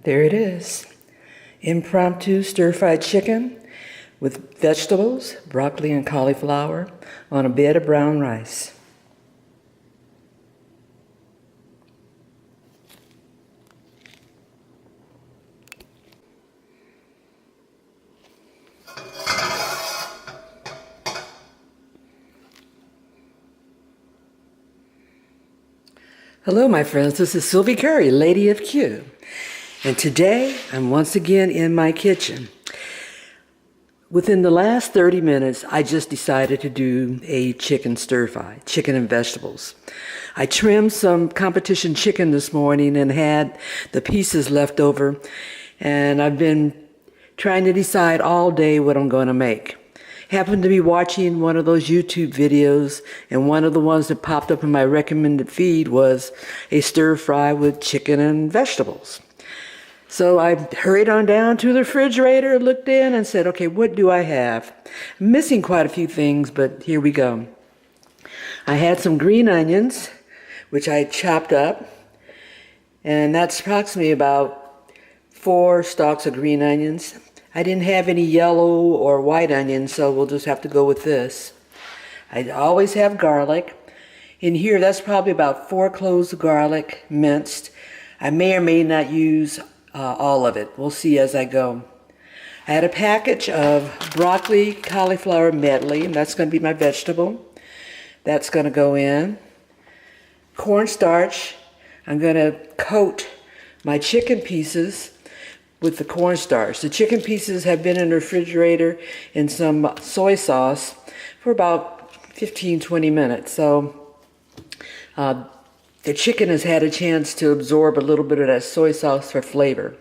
There it is. Impromptu stir-fried chicken with vegetables, broccoli and cauliflower on a bed of brown rice. Hello, my friends. This is Sylvie Curry, Lady of Q. And today, I'm once again in my kitchen. Within the last 30 minutes, I just decided to do a chicken stir-fry, chicken and vegetables. I trimmed some competition chicken this morning and had the pieces left over. And I've been trying to decide all day what I'm going to make. Happened to be watching one of those YouTube videos, and one of the ones that popped up in my recommended feed was a stir-fry with chicken and vegetables. So I hurried on down to the refrigerator, looked in, and said, okay, what do I have? I'm missing quite a few things, but here we go. I had some green onions, which I chopped up, and that's approximately about 4 stalks of green onions. I didn't have any yellow or white onions, so we'll just have to go with this. I always have garlic. In here, that's probably about 4 cloves of garlic minced. I may or may not use all of it. We'll see as I go. I had a package of broccoli cauliflower medley, and that's going to be my vegetable. That's going to go in. Cornstarch. I'm going to coat my chicken pieces with the cornstarch. The chicken pieces have been in the refrigerator in some soy sauce for about 15-20 minutes. So the chicken has had a chance to absorb a little bit of that soy sauce for flavor.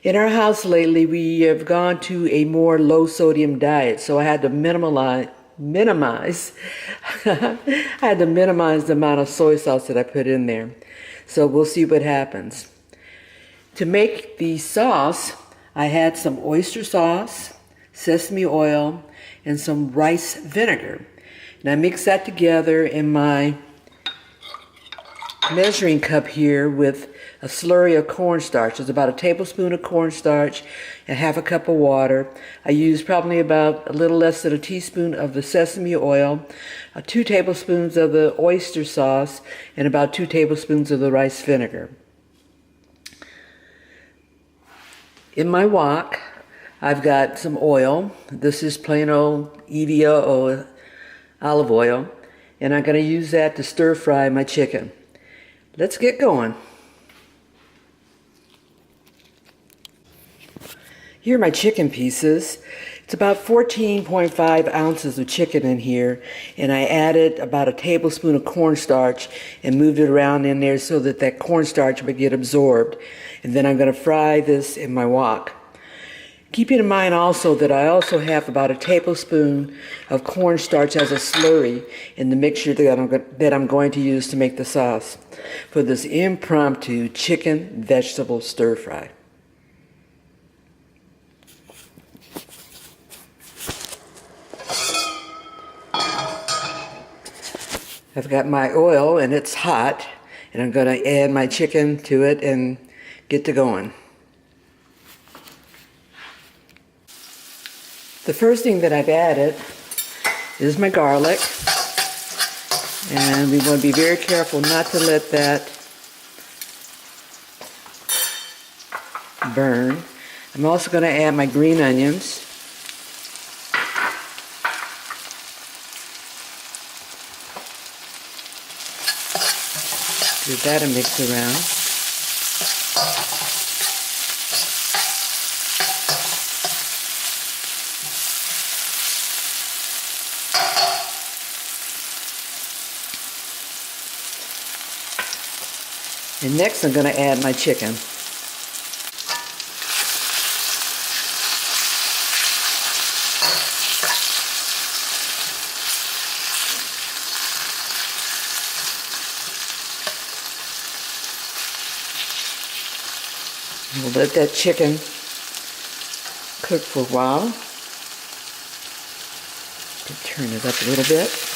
In our house lately, we have gone to a more low sodium diet, so I had to minimize the amount of soy sauce that I put in there. So we'll see what happens. To make the sauce, I had some oyster sauce, sesame oil, and some rice vinegar. And I mixed that together in my measuring cup here with a slurry of cornstarch. It's about a tablespoon of cornstarch and half a cup of water. I used probably about a little less than a teaspoon of the sesame oil, 2 tablespoons of the oyster sauce, and about 2 tablespoons of the rice vinegar. In my wok, I've got some oil. This is plain old EVA olive oil, and I'm going to use that to stir fry my chicken. Let's get going. Here are my chicken pieces. It's about 14.5 ounces of chicken in here, and I added about a tablespoon of cornstarch and moved it around in there so that that cornstarch would get absorbed. And then I'm going to fry this in my wok. Keeping in mind also that I also have about a tablespoon of cornstarch as a slurry in the mixture that I'm going to use to make the sauce for this impromptu chicken vegetable stir fry. I've got my oil and it's hot, and I'm going to add my chicken to it and get to going. The first thing that I've added is my garlic, and we want to be very careful not to let that burn. I'm also going to add my green onions. Give that a mix around. And next I'm going to add my chicken. We'll let that chicken cook for a while. Turn it up a little bit.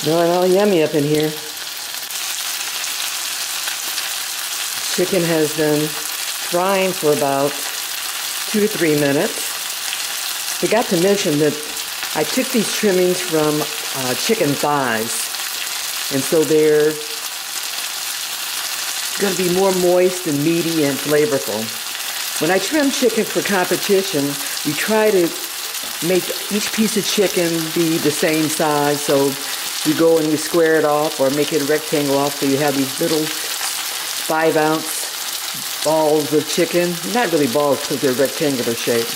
Smelling all yummy up in here. Chicken has been frying for about 2 to 3 minutes. Forgot to mention that I took these trimmings from chicken thighs, and so they're going to be more moist and meaty and flavorful. When I trim chicken for competition, we try to make each piece of chicken be the same size, so we go and we square it off or make it a rectangle off, so you have these little 5-ounce balls of chicken. Not really balls because they're rectangular shape.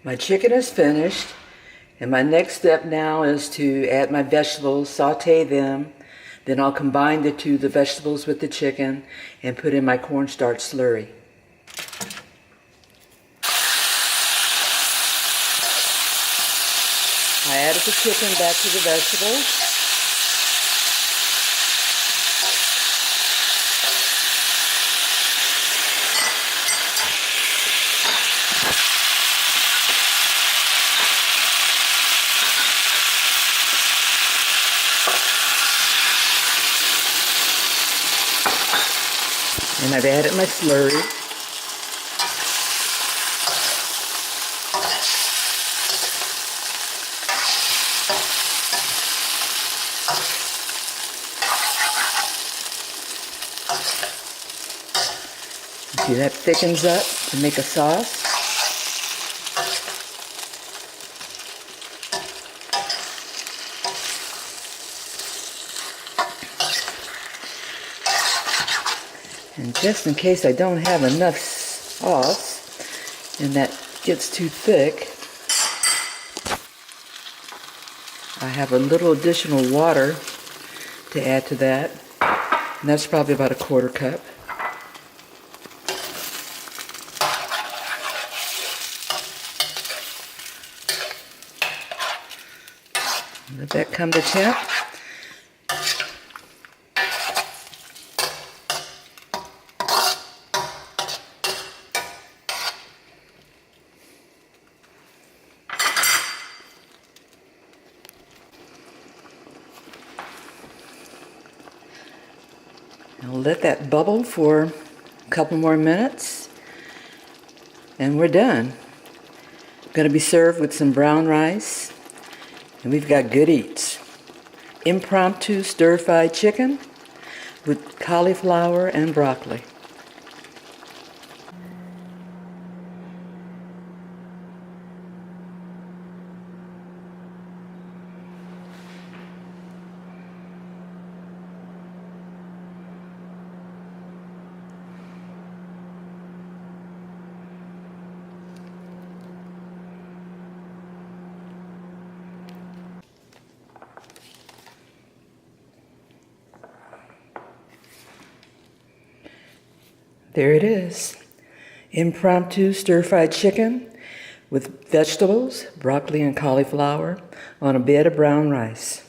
My chicken is finished, and my next step now is to add my vegetables, saute them, then I'll combine the vegetables with the chicken and put in my cornstarch slurry. I added the chicken back to the vegetables. And I've added my slurry. See, that thickens up to make a sauce. And just in case I don't have enough sauce and that gets too thick, I have a little additional water to add to that. And that's probably about a 1/4 cup. Let that come to temp. I'll let that bubble for a couple more minutes, and we're done. Going to be served with some brown rice, and we've got good eats. Impromptu stir-fried chicken with cauliflower and broccoli. There it is. Impromptu stir-fried chicken with vegetables, broccoli and cauliflower on a bed of brown rice.